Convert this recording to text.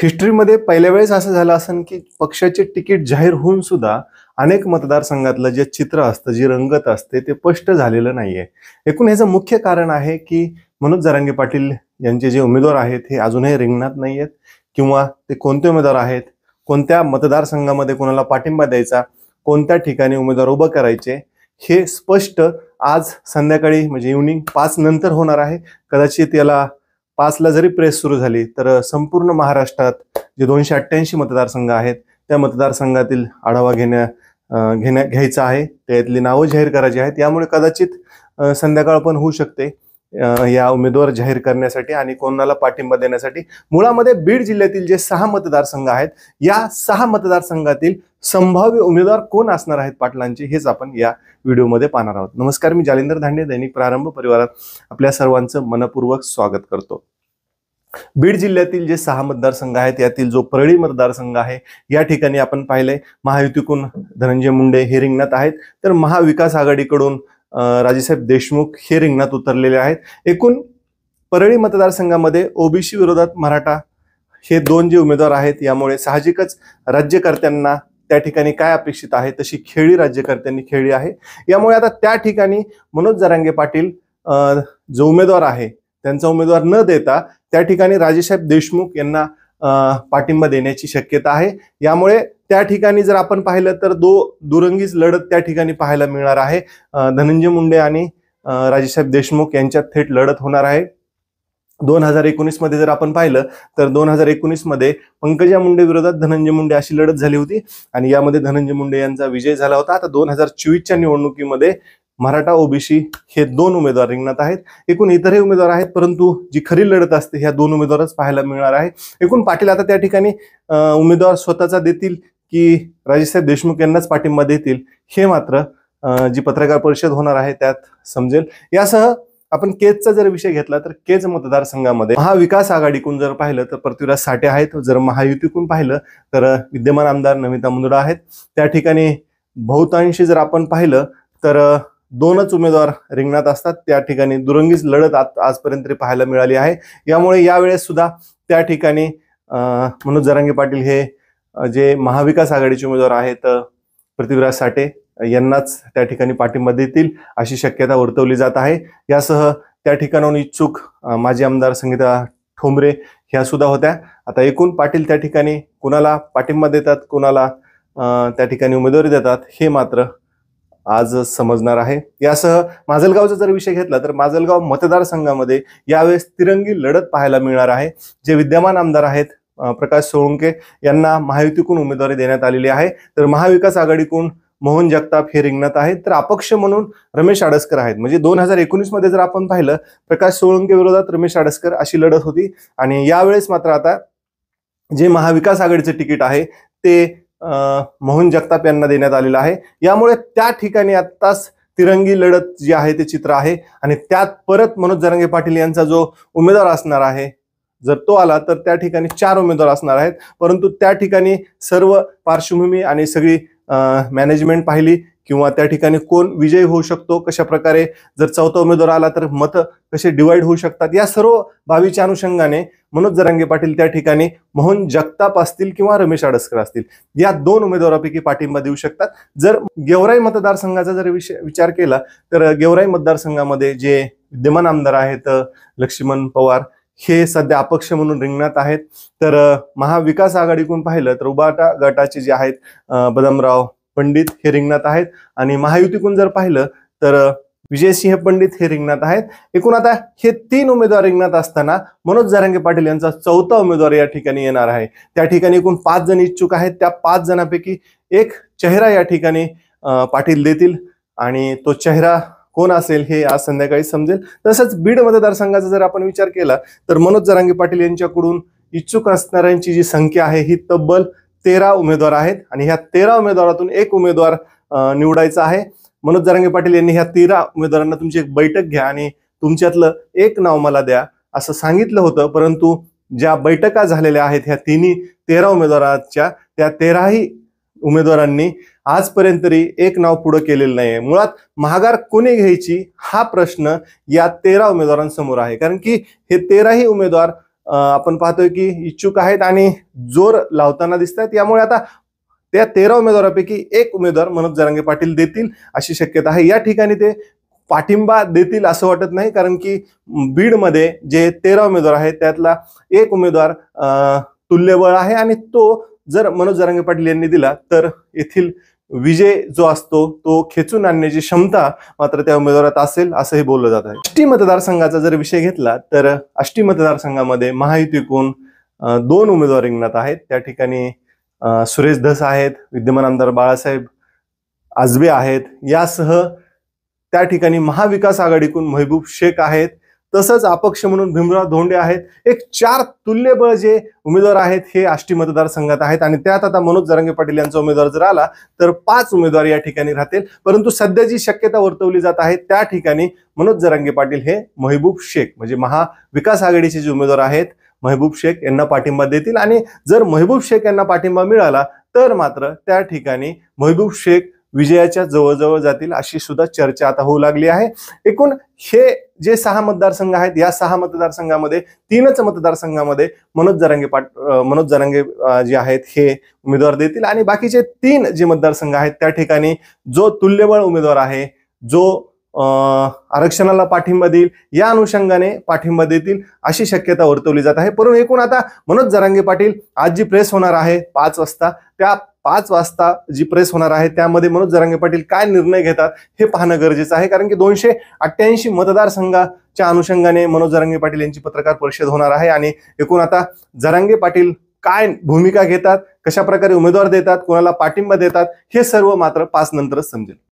हिस्ट्रीमध्ये पहिल्या वेळेस असं झालं असेल की पक्षाचे तिकीट जाहीर होऊन सुद्धा अनेक मतदारसंघातलं जे चित्र असतं, जी रंगत असते ते स्पष्ट झालेलं नाहीये. एकूण ह्याचं मुख्य कारण आहे की मनोज जरांगे पाटील यांचे जे उमेदवार आहेत हे अजूनही रिंगणात नाहीयेत किंवा ते कोणते उमेदवार आहेत, कोणत्या मतदारसंघामध्ये कोणाला पाठिंबा द्यायचा, कोणत्या ठिकाणी उमेदवार उभं करायचे हे स्पष्ट आज संध्याकाळी म्हणजे इव्हनिंग 5 नंतर होणार आहे. कदाचित याला 5ला जरी प्रेस सुरू झाली तर संपूर्ण महाराष्ट्रात जे 288 मतदारसंघ आहेत त्या मतदारसंघातील आढावा घ्यायचा आहे, त्यातली नावं जाहीर करायची आहेत. यामुळे कदाचित संध्याकाळ पण होऊ शकते या उमेदवार जाहीर करण्यासाठी आणि कोणाला पाठिंबा देण्यासाठी. मुळामध्ये बीड जिल्ह्यातील जे 6 मतदारसंघ आहेत या 6 मतदारसंघातील संभाव्य उमेदवार कोण असणार आहेत पाटलांचे हेच आपण या व्हिडिओमध्ये पाहणार आहोत. नमस्कार, मी जालिंदर धांडे, दैनिक प्रारंभ परिवारात आपल्या सर्वांचं मनपूर्वक स्वागत करतो. बीड जिल्ह्यातील जे 6 मतदारसंघ आहेत यातील जो परळी मतदारसंघ आहे या ठिकाणी आपण पाहिलंय महायुतीकडून धनंजय मुंडे हे रिंगणात आहेत, तर महाविकास आघाडीकडून राजेसाहेब देशमुख हे रिंगणात उतरलेले आहेत. एकूण परळी मतदारसंघामध्ये ओबीसी विरोधात मराठा हे 2 जे उमेदवार आहेत यामुळे साहजिकच राज्यकर्त्यांना त्या ठिकाणी काय अपेक्षित आहे तशी खेळी राज्यकर्त्यांनी खेळली आहे. यामुळे आता त्या ठिकाणी मनोज जरांगे पाटील जो उमेदवार आहे त्यांचा उमेदवार न देता त्या ठिकाणी राजेसाहेब देशमुख यांना पाठिंबा देण्याची शक्यता आहे. यामुळे त्या ठिकाणी जर आपण पाहिलं तर दुरंगीच लढत त्या ठिकाणी पाहायला मिळणार आहे. धनंजय मुंडे आणि राजेसाहेब देशमुख यांच्यात थेट लढत होणार आहे. 2019 मध्ये जर आपण पाहिलं तर 2019 मध्ये पंकजा मुंडे विरोधात धनंजय मुंडे अशी लढत झाली होती आणि यामध्ये धनंजय मुंडे यांचा विजय झाला होता. आता 2024च्या निवडणुकीमध्ये मराठा ओबीसी हे 2 उमेदवार रिंगणात आहेत. एकूण इतरही उमेदवार आहेत, परंतु जी खरी लढत असते ह्या 2 उमेदवारच पाहायला मिळणार आहे. एकूण पाटील आता त्या ठिकाणी उमेदवार स्वतःचा देतील की राजेसाहेब देशमुख यांनाच पाठिंबा देतील हे मात्र जी पत्रकार परिषद होणार आहे त्यात समजेल. यासह आपण केजचा जर विषय घेतला तर केज मतदारसंघामध्ये महाविकास आघाडीकडून जर पाहिलं तर पृथ्वीराज साठे आहेत, जर महायुतीकडून पाहिलं तर विद्यमान आमदार नमिता मुंदडा आहेत. त्या ठिकाणी बहुतांशी जर आपण पाहिलं तर 2च उमेदवार रिंगणात असतात. त्या ठिकाणी दुरंगीच लढत आजपर्यंत तरी पाहायला मिळाली आहे. यामुळे यावेळेस सुद्धा त्या ठिकाणी मनोज जरांगे पाटील हे जे महाविकास आघाडीचे उमेदवार आहेत पृथ्वीराज साठे यांनाच त्या ठिकाणी पाठिंबा देतील अशी शक्यता वर्तवली जात आहे. यासह त्या ठिकाणाहून इच्छुक माजी आमदार संगीता ठोंबरे ह्या सुद्धा होत्या. आता एकूण पाटील त्या ठिकाणी कुणाला पाठिंबा देतात, कुणाला त्या ठिकाणी उमेदवारी देतात हे मात्र आज समजणार आहे. यासह माजलगावचा जर विषय घेतला तर माजलगाव मतदारसंघामध्ये यावेळेस तिरंगी लढत पाहायला मिळणार आहे. जे विद्यमान आमदार आहेत प्रकाश सोळंके यांना महायुतीकडून उमेदवारी देण्यात आलेली आहे, तर महाविकास आघाडीकडून मोहन जगताप हे रिंगणात आहेत, तर अपक्ष म्हणून रमेश आडसकर आहेत. म्हणजे 2019 मध्ये जर आपण पाहिलं प्रकाश सोळंके विरोधात रमेश आडसकर अशी लढत होती आणि यावेळेस मात्र आता जे महाविकास आघाडीचे तिकीट आहे ते मोहन जगताप यांना देण्यात आलेलं आहे. यामुळे त्या ठिकाणी आत्ताच तिरंगी लढत जी आहे ते चित्र आहे आणि त्यात परत मनोज जरांगे पाटील यांचा जो उमेदवार असणार आहे जर तो आला तर त्या ठिकाणी 4 उमेदवार असणार आहेत. परंतु त्या ठिकाणी सर्व पार्श्वभूमी आणि सगळी मॅनेजमेंट पाहिली किंवा त्या ठिकाणी कोण विजयी होऊ शकतो, कशा प्रकारे जर 4था उमेदवार आला तर मतं कसे डिवाइड होऊ शकतात, या सर्व बाबीच्या अनुषंगाने मनोज जरांगे पाटील त्या ठिकाणी मोहन जगताप असतील किंवा रमेश आडसकर असतील या 2 उमेदवारापैकी पाठिंबा देऊ शकतात. जर गेवराई मतदारसंघाचा जर विचार केला तर गेवराई मतदारसंघामध्ये जे विद्यमान आमदार आहेत लक्ष्मण पवार हे सध्या अपक्ष म्हणून रिंगणात आहेत, तर महाविकास आघाडीकडून पाहिलं तर उबाटा गटाचे जे आहेत बदामराव पंडित हे रिंगणात आहेत आणि महायुतीकडून जर पाहिलं तर विजयसिंह पंडित हे रिंगणात आहेत. एकूण आता हे 3 उमेदवार रिंगणात असताना मनोज जरांगे पाटील यांचा 4था उमेदवार या ठिकाणी येणार आहे. त्या ठिकाणी एकूण 5 जण इच्छुक आहेत. त्या 5 जणांपैकी एक चेहरा या ठिकाणी पाटील देतील आणि तो चेहरा कोण असेल हे आज संध्याकाळी समजेल. तसंच बीड मतदारसंघाचा जर आपण विचार केला तर मनोज जरांगे पाटील यांच्याकडून इच्छुक असणाऱ्यांची जी संख्या आहे ही तब्बल 13 उमेदवार आहेत आणि ह्या 13 उमेदवारातून एक उमेदवार निवडायचा आहे. मनोज जरांगे पाटील यांनी ह्या 13 उमेदवारांना तुमची एक बैठक घ्या आणि तुमच्यातलं एक नाव मला द्या असं सांगितलं होतं, परंतु ज्या बैठका झालेल्या आहेत ह्या 13 उमेदवारांच्या त्या 13ही उमेदवारांनी आजपर्यंत तरी एक नाव पुढे केलेलं नाहीये. मुळात महागार कोणी घ्यायची हा प्रश्न या 13 उमेदवारांसमोर आहे, कारण की हे 13ही उमेदवार आपण पाहतोय की इच्छुक आहेत आणि जोर लावताना दिसत आहेत. यामुळे आता त्या 13 उमेदवारापैकी एक उमेदवार मनोज जरांगे पाटील देतील अशी शक्यता आहे. या ठिकाणी ते पाठिंबा देतील असं वाटत नाही, कारण की बीडमध्ये जे 13 उमेदवार आहेत त्यातला एक उमेदवार तुल्यबळ आहे आणि तो जर मनोज जरांगे पाटील यांनी दिला तर येथील विजय जो असतो तो खेचून आणण्याची क्षमता मात्र त्या उमेदवारात असेल असंही बोललं जात आहे. आष्टी मतदारसंघाचा जर विषय घेतला तर आष्टी मतदारसंघामध्ये महायुतीकडून 2 उमेदवार रिंगणात आहेत. त्या ठिकाणी सुरेश धस आहेत, विद्यमान आमदार बाळासाहेब आजबे आहेत, यासह त्या ठिकाणी महाविकास आघाडीकडून महबूब शेख आहेत, तसंच अपक्ष म्हणून भीमराव धोंडे आहेत. एक 4 तुल्यबळ जे उमेदवार आहेत हे आष्टी मतदारसंघात आहेत आणि त्यात आता मनोज जरांगे पाटील यांचा उमेदवार जर आला तर 5 उमेदवार या ठिकाणी राहतील. परंतु सध्या जी शक्यता वर्तवली जात आहे त्या ठिकाणी मनोज जरांगे पाटील हे महबूब शेख म्हणजे महाविकास आघाडीचे जे उमेदवार आहेत महबूब शेख यांना पाठिंबा देतील आणि जर महबूब शेख यांना पाठिंबा मिळाला तर मात्र त्या ठिकाणी महबूब शेख विजयाच्या जवळजवळ जातील अशी सुद्धा चर्चा आता होऊ लागली आहे. एकूण हे जे 6 मतदारसंघ आहेत या 6 मतदारसंघामध्ये 3च मतदारसंघामध्ये मनोज जरांगे जे आहेत हे उमेदवार देतील आणि बाकीचे 3 जे मतदारसंघ आहेत त्या ठिकाणी जो तुल्यबळ उमेदवार आहे, जो आरक्षणाला पाठिंबा देईल, या अनुषंगाने पाठिंबा देतील अशी शक्यता वर्तवली जात आहे. परंतु एकूण आता मनोज जरांगे पाटील आज जी प्रेस होणार आहे 5 वाजता, त्या 5 वाजता जी प्रेस होणार आहे त्यामध्ये मनोज जरांगे पाटील काय निर्णय घेतात हे पाहणं गरजेचं आहे, कारण की 288 मतदारसंघाच्या अनुषंगाने मनोज जरांगे पाटील यांची पत्रकार परिषद होणार आहे आणि एकूण आता जरांगे पाटील काय भूमिका घेतात, कशा प्रकारे उमेदवार देतात, कोणाला पाठिंबा देतात हे सर्व मात्र 5 नंतरच समजेल.